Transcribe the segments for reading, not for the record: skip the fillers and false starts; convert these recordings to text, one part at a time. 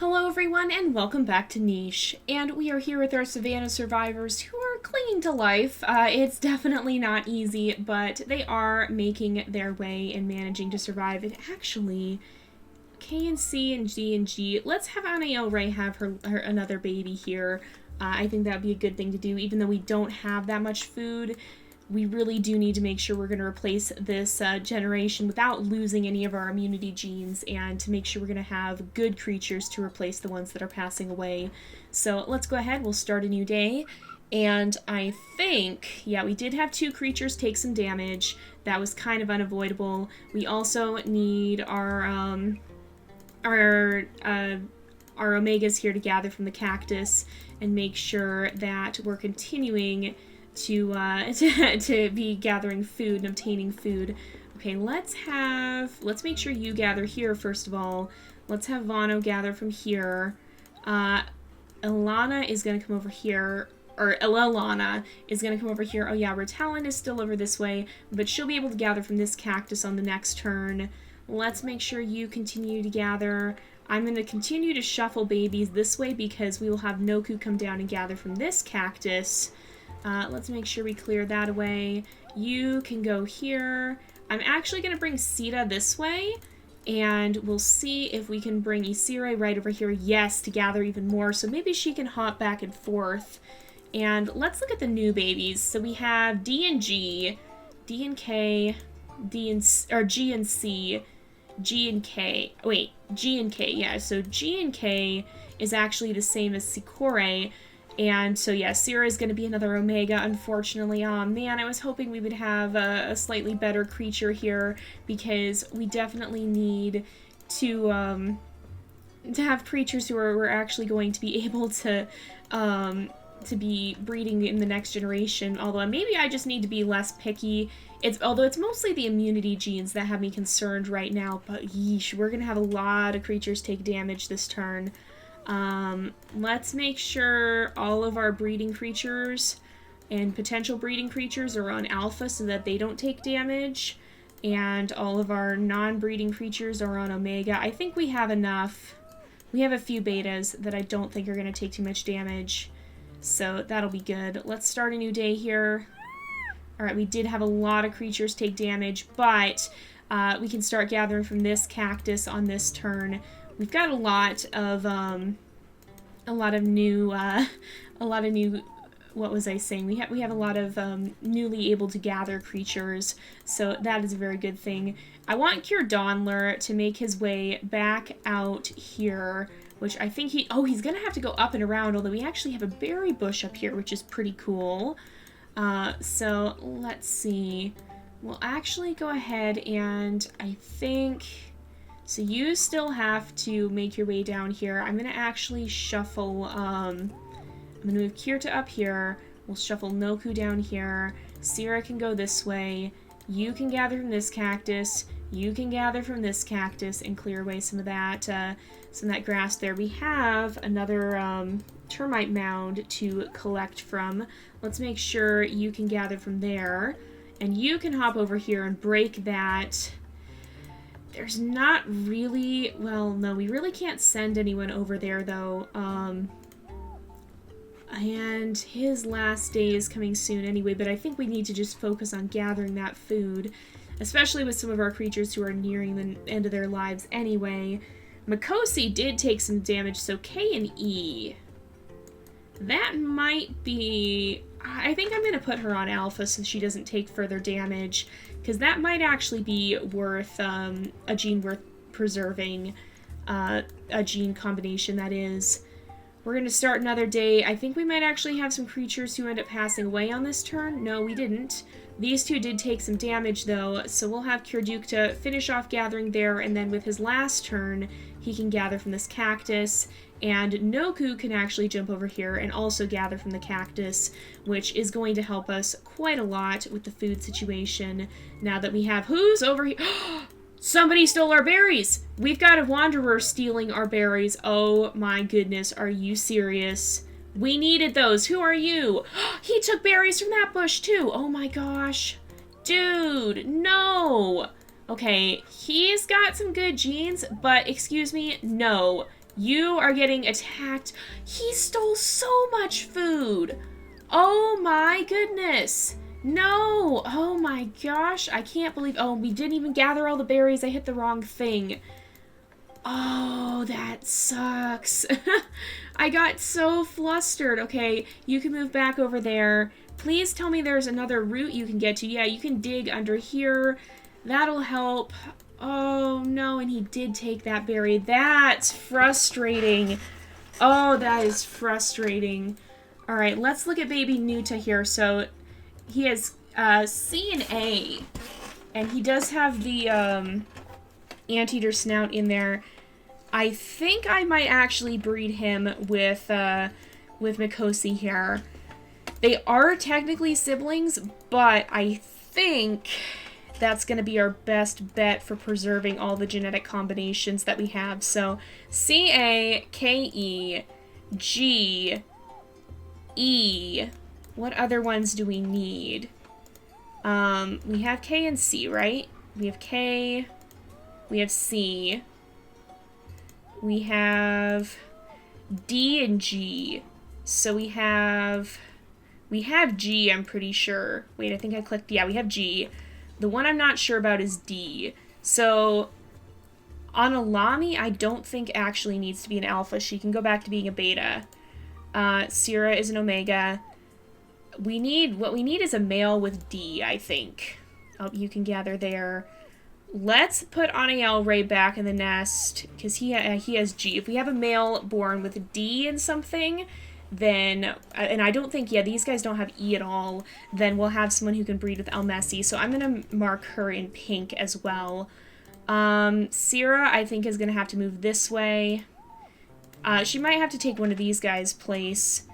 Hello everyone and welcome back to Niche, and we are here with our Savanna survivors who are clinging to life. It's definitely not easy, but they are making their way and managing to survive. And actually, K and C and G and G, let's have Anna Ray have her another baby here. I think that would be a good thing to do, even though we don't have that much food. We really do need to make sure we're going to replace this generation without losing any of our immunity genes, and to make sure we're going to have good creatures to replace the ones that are passing away. So let's go ahead, we'll start a new day. And I think, yeah, we did have 2 creatures take some damage. That was kind of unavoidable. We also need our omegas here to gather from the cactus and make sure that we're continuing to be gathering food and obtaining food. Okay, let's make sure you gather here first of all. Let's have Vano gather from here. Ilana is gonna come over here, or Ilana is gonna come over here. Oh yeah, Ritalin is still over this way, but she'll be able to gather from this cactus on the next turn. Let's make sure you continue to gather. I'm going to continue to shuffle babies this way because we will have Noku come down and gather from this cactus. Let's make sure we clear that away. You can go here. I'm actually going to bring Sita this way, and we'll see if we can bring Isire right over here, yes, to gather even more, so maybe she can hop back and forth. And let's look at the new babies. So we have D and G, D and K, G and C, G and K. Wait, G and K, yeah, so G and K is actually the same as Sikore. And so, yeah, Sierra is going to be another Omega, unfortunately. Aw, man, I was hoping we would have a slightly better creature here, because we definitely need to have creatures who are actually going to be able to be breeding in the next generation. Although, maybe I just need to be less picky. Although it's mostly the immunity genes that have me concerned right now, but yeesh, we're going to have a lot of creatures take damage this turn. Let's make sure all of our breeding creatures and potential breeding creatures are on alpha so that they don't take damage, and all of our non-breeding creatures are on omega. I think we have enough. We have a few betas that I don't think are going to take too much damage, so that'll be good. Let's start a new day here. Alright, we did have a lot of creatures take damage, but we can start gathering from this cactus on this turn. We've got a lot of new, what was I saying? We have a lot of newly able to gather creatures, so that is a very good thing. I want Cure Donler to make his way back out here, which I think he's gonna have to go up and around, although we actually have a berry bush up here, which is pretty cool. So let's see. We'll actually go ahead and I think... So you still have to make your way down here. I'm going to actually shuffle, I'm going to move Kirta up here. We'll shuffle Noku down here. Sierra can go this way. You can gather from this cactus. You can gather from this cactus and clear away some of that grass there. We have another termite mound to collect from. Let's make sure you can gather from there. And you can hop over here and break that... There's not really... Well, no, we really can't send anyone over there, though. And his last day is coming soon anyway, but I think we need to just focus on gathering that food, especially with some of our creatures who are nearing the end of their lives anyway. Makosi did take some damage, so K and E. That might be... I think I'm going to put her on alpha so she doesn't take further damage, because that might actually be worth, a gene worth preserving, a gene combination, that is. We're going to start another day. I think we might actually have some creatures who end up passing away on this turn. No, we didn't. These two did take some damage, though, so we'll have Kirduke to finish off gathering there, and then with his last turn, he can gather from this cactus, and Noku can actually jump over here and also gather from the cactus, which is going to help us quite a lot with the food situation, now that we have... Who's over here? Somebody stole our berries! We've got a wanderer stealing our berries. Oh my goodness, are you serious? We needed those. Who are you? He took berries from that bush too. Oh my gosh. Dude, no. Okay, he's got some good genes, but excuse me, no. You are getting attacked. He stole so much food. Oh my goodness. No. Oh my gosh. I can't believe. Oh, we didn't even gather all the berries. I hit the wrong thing. Oh, that sucks. I got so flustered. Okay, you can move back over there. Please tell me there's another route you can get to. Yeah, you can dig under here. That'll help. Oh, no, and he did take that berry. That's frustrating. Oh, that is frustrating. All right, let's look at baby Nuta here. So he has C and A, and he does have the anteater snout in there. I think I might actually breed him with Mikosi here. They are technically siblings, but I think that's going to be our best bet for preserving all the genetic combinations that we have. So C-A-K-E, G-E. What other ones do we need? We have K and C, right? We have K, we have C, we have D and G. So we have G, I'm pretty sure. Wait, I think I clicked, yeah, we have G. The one I'm not sure about is D. So on Melami, I don't think actually needs to be an alpha. She can go back to being a beta. Sierra is an omega. What we need is a male with D, I think. Oh, you can gather there. Let's put Anael Ray back in the nest, because he has G. If we have a male born with D and something, then, and I don't think, yeah, these guys don't have E at all, then we'll have someone who can breed with El Messi. So I'm going to mark her in pink as well. Sierra, I think, is going to have to move this way. She might have to take one of these guys' place.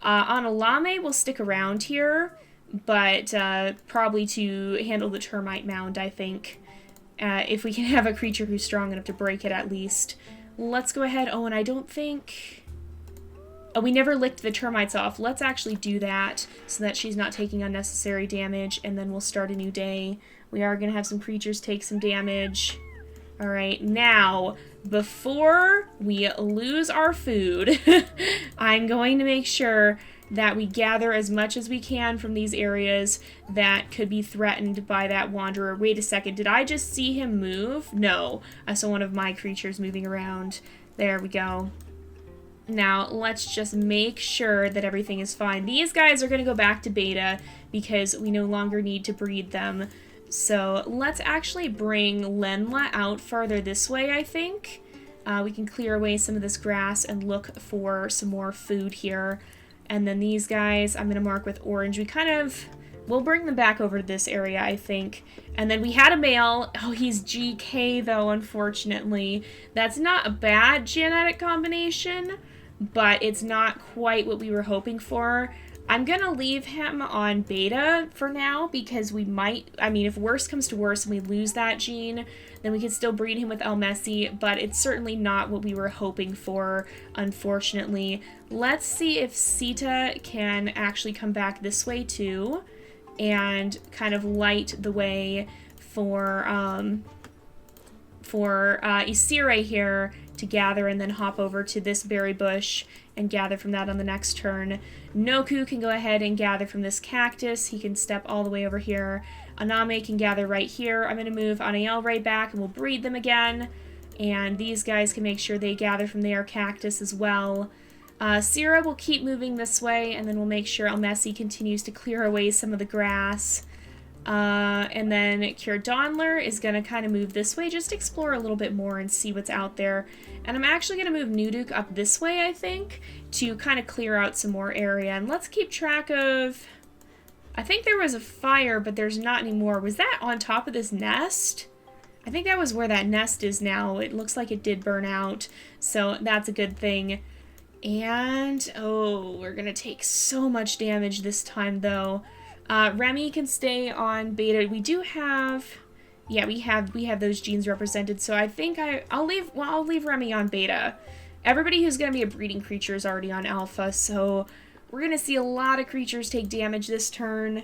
Analame will stick around here, but probably to handle the termite mound, I think. If we can have a creature who's strong enough to break it, at least. Let's go ahead. Oh, and I don't think... Oh, we never licked the termites off. Let's actually do that so that she's not taking unnecessary damage, and then we'll start a new day. We are going to have some creatures take some damage. All right, now, before we lose our food, I'm going to make sure that we gather as much as we can from these areas that could be threatened by that wanderer. Wait a second, did I just see him move? No, I saw one of my creatures moving around. There we go. Now, let's just make sure that everything is fine. These guys are going to go back to beta because we no longer need to breed them. So let's actually bring Lenla out farther this way, I think. We can clear away some of this grass and look for some more food here. And then these guys, I'm going to mark with orange. We'll bring them back over to this area, I think. And then we had a male. Oh, he's GK, though, unfortunately. That's not a bad genetic combination, but it's not quite what we were hoping for. I'm going to leave him on beta for now because we might, I mean, if worse comes to worse and we lose that gene, then we can still breed him with El Messi, but it's certainly not what we were hoping for, unfortunately. Let's see if Sita can actually come back this way too and kind of light the way for Isire here to gather and then hop over to this berry bush and gather from that on the next turn. Noku can go ahead and gather from this cactus. He can step all the way over here. Aname can gather right here. I'm going to move Anael Ray back and we'll breed them again. And these guys can make sure they gather from their cactus as well. Sierra will keep moving this way, and then we'll make sure El Messi continues to clear away some of the grass. And then Kier Donler is going to kind of move this way, just explore a little bit more and see what's out there. And I'm actually going to move Nuduk up this way, I think, to kind of clear out some more area. And let's keep track of... I think there was a fire, but there's not anymore. Was that on top of this nest? I think that was where that nest is now. It looks like it did burn out, so that's a good thing. And, oh, we're going to take so much damage this time, though. Remy can stay on beta. We do have, yeah, we have those genes represented. So I think I'll leave Remy on beta. Everybody who's going to be a breeding creature is already on alpha. So we're going to see a lot of creatures take damage this turn.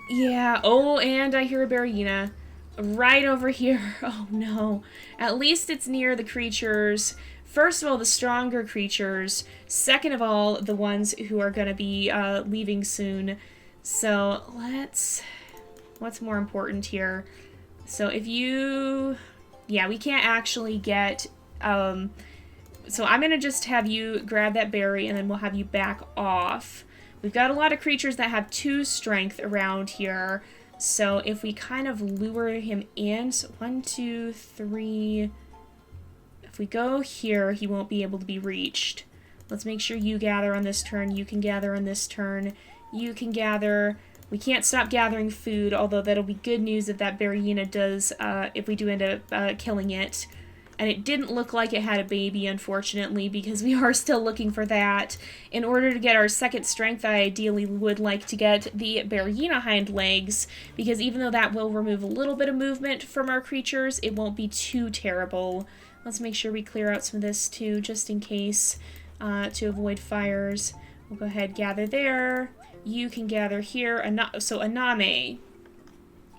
Yeah. Oh, and I hear a Barrina right over here. Oh no. At least it's near the creatures first of all, the stronger creatures. Second of all, the ones who are going to be leaving soon. So what's more important here? So if you, yeah, we can't actually get, so I'm going to just have you grab that berry and then we'll have you back off. We've got a lot of creatures that have 2 strength around here. So if we kind of lure him in, so 1, 2, 3, if we go here, he won't be able to be reached. Let's make sure you gather on this turn, you can gather on this turn, you can gather. We can't stop gathering food, although that'll be good news if that Berryina does, if we do end up killing it. And it didn't look like it had a baby, unfortunately, because we are still looking for that. In order to get our second strength, I ideally would like to get the Berryina hind legs, because even though that will remove a little bit of movement from our creatures, it won't be too terrible. Let's make sure we clear out some of this, too, just in case, to avoid fires. We'll go ahead, gather there. You can gather here. So Aname.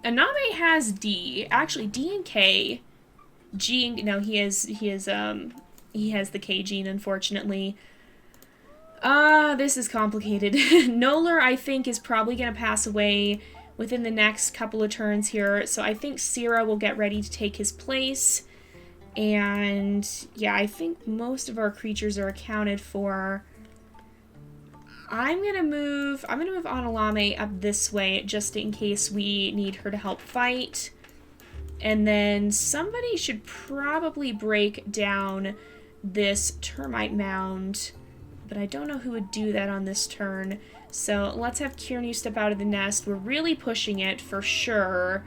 Aname has D. Actually, D and K. G, no, he has the K gene, unfortunately. This is complicated. Noller, I think, is probably going to pass away within the next couple of turns here, so I think Sierra will get ready to take his place. And, yeah, I think most of our creatures are accounted for. I'm gonna move Analame up this way, just in case we need her to help fight. And then somebody should probably break down this termite mound, but I don't know who would do that on this turn. So let's have Kiernu step out of the nest. We're really pushing it for sure.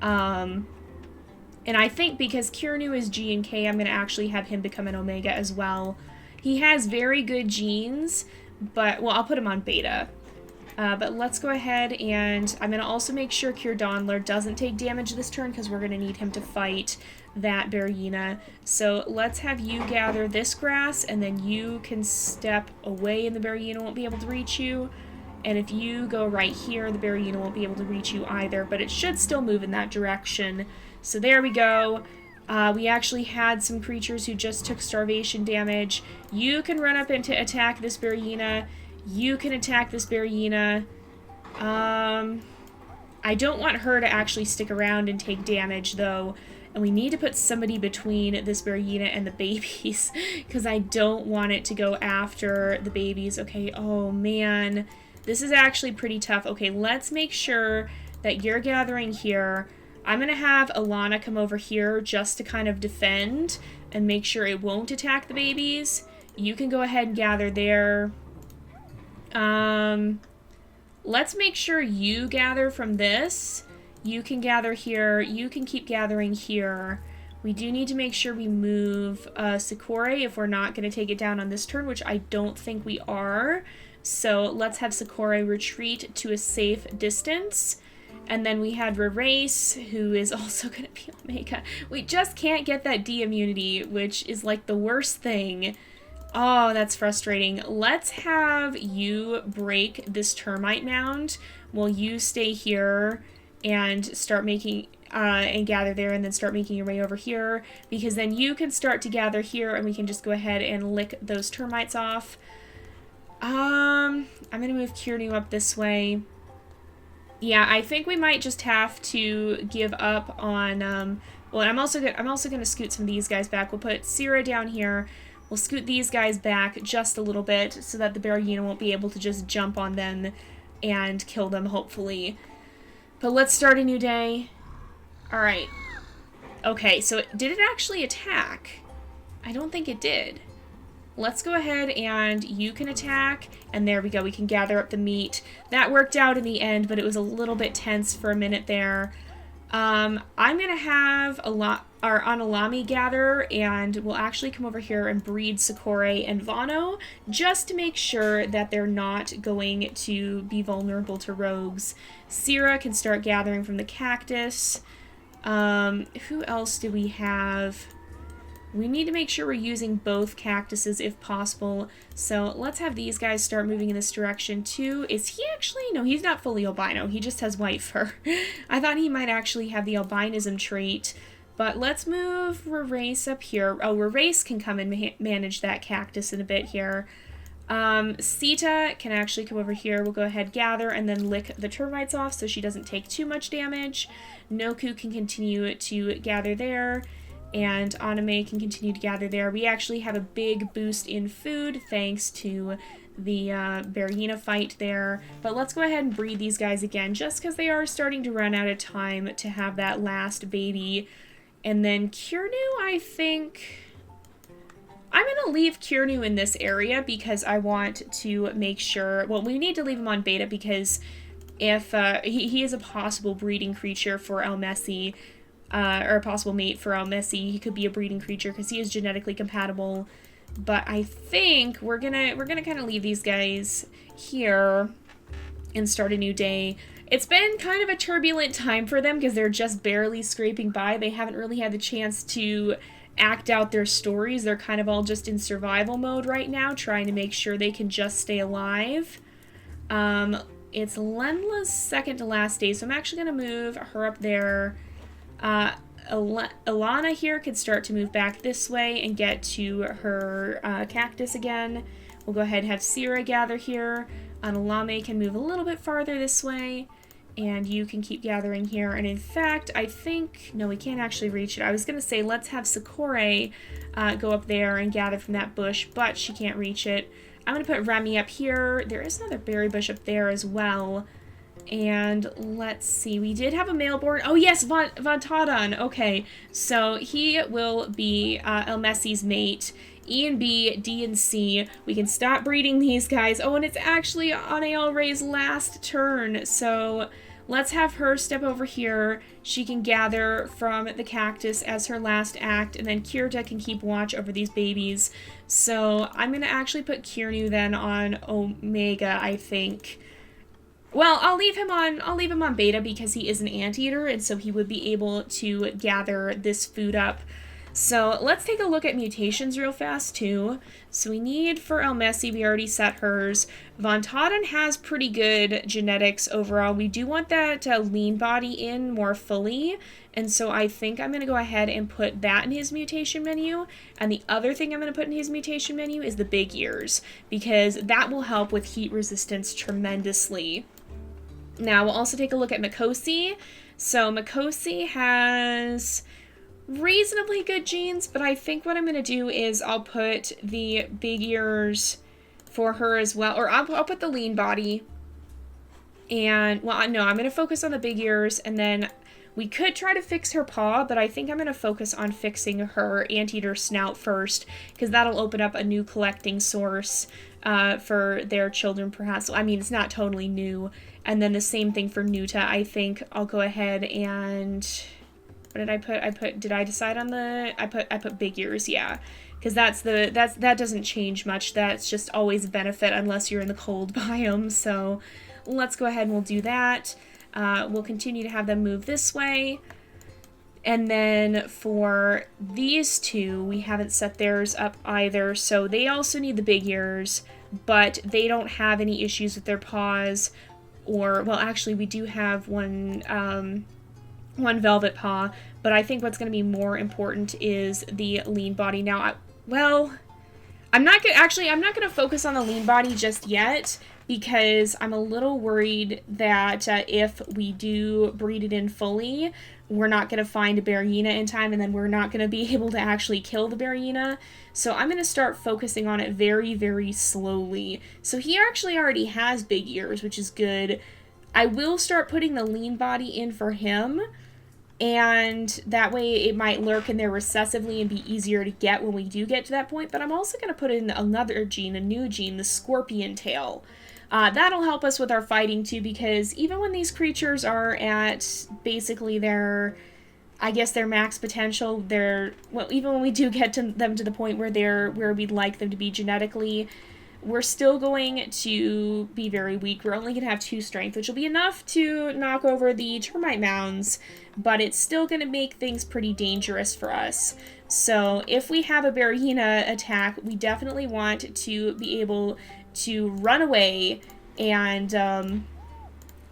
And I think because Kiernu is G and K, I'm going to actually have him become an Omega as well. He has very good genes, but, well, I'll put him on Beta. But let's go ahead and I'm going to also make sure Kirdonler doesn't take damage this turn because we're going to need him to fight that Berryina. So let's have you gather this grass and then you can step away and the Berryina won't be able to reach you. And if you go right here, the Berryina won't be able to reach you either, but it should still move in that direction. So there we go. We actually had some creatures who just took starvation damage. You can run up and attack this Berryina. You can attack this Berryina. I don't want her to actually stick around and take damage, though. And we need to put somebody between this Berryina and the babies, because I don't want it to go after the babies. Okay, oh man. This is actually pretty tough. Okay, let's make sure that you're gathering here. I'm going to have Alana come over here just to kind of defend and make sure it won't attack the babies. You can go ahead and gather there. Let's make sure you gather from this. You can gather here. You can keep gathering here. We do need to make sure we move Sakura if we're not going to take it down on this turn, which I don't think we are. So let's have Sakura retreat to a safe distance. And then we had Rerace, who is also going to be Omega. We just can't get that D immunity, which is like the worst thing. Oh, that's frustrating. Let's have you break this termite mound while you stay here and start making, and gather there and then start making your way over here, because then you can start to gather here and we can just go ahead and lick those termites off. I'm going to move Kiernu up this way. Yeah, I think we might just have to give up on, well, I'm also going to scoot some of these guys back. We'll put Sierra down here. We'll scoot these guys back just a little bit so that the Berryina won't be able to just jump on them and kill them, hopefully. But let's start a new day. Alright. Okay, so did it actually attack? I don't think it did. Let's go ahead and you can attack, and there we go, we can gather up the meat. That worked out in the end, but it was a little bit tense for a minute there. I'm going to have our Analami gather, and we'll actually come over here and breed Sakura and Vano, just to make sure that they're not going to be vulnerable to rogues. Sierra can start gathering from the cactus. Who else do we have? We need to make sure we're using both cactuses if possible. So let's have these guys start moving in this direction too. Is he actually? No, he's not fully albino. He just has white fur. I thought he might actually have the albinism trait. But let's move Race up here. Oh, Race can come and manage that cactus in a bit here. Sita can actually come over here. We'll go ahead, gather, and then lick the termites off so she doesn't take too much damage. Noku can continue to gather there, and Anime can continue to gather there. We actually have a big boost in food thanks to the Bergina fight there. But let's go ahead and breed these guys again, just because they are starting to run out of time to have that last baby. And then Kirnu, I think... I'm going to leave Kirnu in this area because I want to make sure... Well, we need to leave him on beta because if he is a possible breeding creature for El Messi, or a possible mate for El Messi. He could be a breeding creature because he is genetically compatible. But I think we're gonna kind of leave these guys here and start a new day. It's been kind of a turbulent time for them because they're just barely scraping by. They haven't really had the chance to act out their stories. They're kind of all just in survival mode right now, trying to make sure they can just stay alive. It's Lenla's second to last day, so I'm actually going to move her up there. Ilana here could start to move back this way and get to her cactus again. We'll go ahead and have Sira gather here. Anilame can move a little bit farther this way. And you can keep gathering here. And in fact, I think... No, we can't actually reach it. I was going to say, let's have Sakura go up there and gather from that bush, but she can't reach it. I'm going to put Remy up here. There is another berry bush up there as well. And let's see. We did have a maleborn. Oh, yes, Vantadan. Okay, so he will be El Messi's mate. E and B, D and C. We can stop breeding these guys. Oh, and it's actually Anael Ray's last turn. So let's have her step over here. She can gather from the cactus as her last act, and then Kirta can keep watch over these babies. So I'm going to actually put Kirnu then on Omega, I think. Well, I'll leave him on beta because he is an anteater, and so he would be able to gather this food up. So let's take a look at mutations real fast too. So we need for El Messi, we already set hers. Von Totten has pretty good genetics overall. We do want that lean body in more fully. And so I think I'm going to go ahead and put that in his mutation menu. And the other thing I'm going to put in his mutation menu is the big ears, because that will help with heat resistance tremendously. Now we'll also take a look at Mikosi. So Mikosi has reasonably good genes, but I think what I'm going to do is I'll put the big ears for her as well, or I'll put the lean body, and, well, no, I'm going to focus on the big ears, and then we could try to fix her paw, but I think I'm going to focus on fixing her anteater snout first, because that'll open up a new collecting source for their children, perhaps. I mean, it's not totally new. And then the same thing for Nuta. I think I'll go ahead and... What did I put? Did I decide on the... I put big ears, yeah. Because that doesn't change much. That's just always a benefit unless you're in the cold biome. So let's go ahead and we'll do that. We'll continue to have them move this way. And then for these two, we haven't set theirs up either. So they also need the big ears, but they don't have any issues with their paws. Or, well, actually, we do have one velvet paw, but I think what's going to be more important is the lean body. Now, I'm not going to focus on the lean body just yet, because I'm a little worried that if we do breed it in fully, we're not going to find a Berrina in time, and then we're not going to be able to actually kill the Berrina. So I'm going to start focusing on it very, very slowly. So he actually already has big ears, which is good. I will start putting the lean body in for him, and that way it might lurk in there recessively and be easier to get when we do get to that point. But I'm also going to put in another gene, a new gene, the scorpion tail. That'll help us with our fighting too, because even when these creatures are at basically their max potential, even when we do get to them to the point where we'd like them to be genetically, we're still going to be very weak. We're only going to have 2 strength, which will be enough to knock over the termite mounds, but it's still going to make things pretty dangerous for us. So if we have a Berrina attack, we definitely want to be able to run away and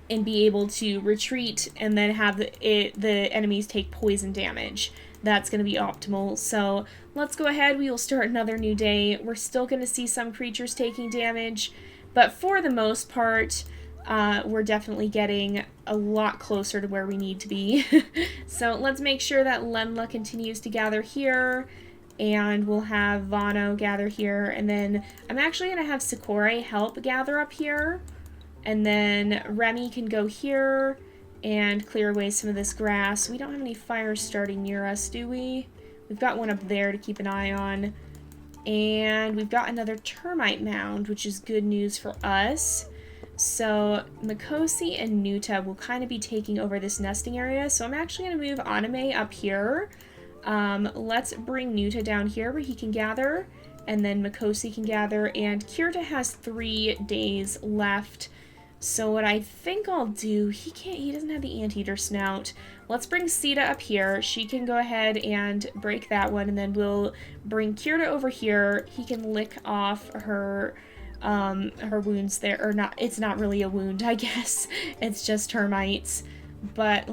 be able to retreat and then have the enemies take poison damage. that's going to be optimal. So let's go ahead. We will start another new day. We're still going to see some creatures taking damage, but for the most part, we're definitely getting a lot closer to where we need to be. So let's make sure that Lenla continues to gather here, and we'll have Vano gather here, and then I'm actually going to have Sakura help gather up here, and then Remy can go here and clear away some of this grass. We don't have any fires starting near us, do we? We've got one up there to keep an eye on. And we've got another termite mound, which is good news for us. So Mikosi and Nuta will kind of be taking over this nesting area. So I'm actually going to move Anime up here. Let's bring Nuta down here where he can gather. And then Mikosi can gather. And Kirta has 3 days left. So what I think I'll do, he doesn't have the anteater snout. Let's bring Sita up here. She can go ahead and break that one, and then we'll bring Kirta over here. He can lick off her wounds there, or not, it's not really a wound, I guess. It's just termites. But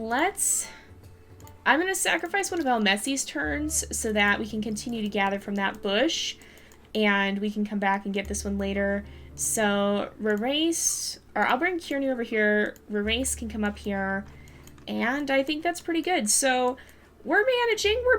I'm going to sacrifice one of El Messi's turns so that we can continue to gather from that bush, and we can come back and get this one later. So, I'll bring Kiernu over here, Rerace can come up here, and I think that's pretty good. So, we're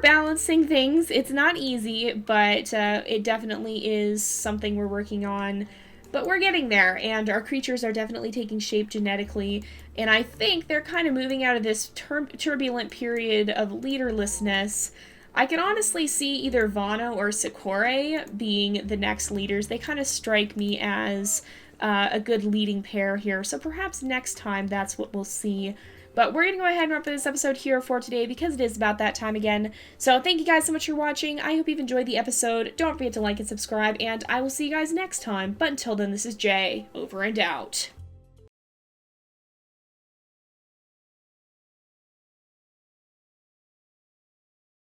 balancing things. It's not easy, but it definitely is something we're working on. But we're getting there, and our creatures are definitely taking shape genetically, and I think they're kind of moving out of this turbulent period of leaderlessness. I can honestly see either Vano or Sakura being the next leaders. They kind of strike me as a good leading pair here, so perhaps next time that's what we'll see. But we're going to go ahead and wrap up this episode here for today because it is about that time again. So thank you guys so much for watching. I hope you've enjoyed the episode. Don't forget to like and subscribe, and I will see you guys next time. But until then, this is Jay, over and out.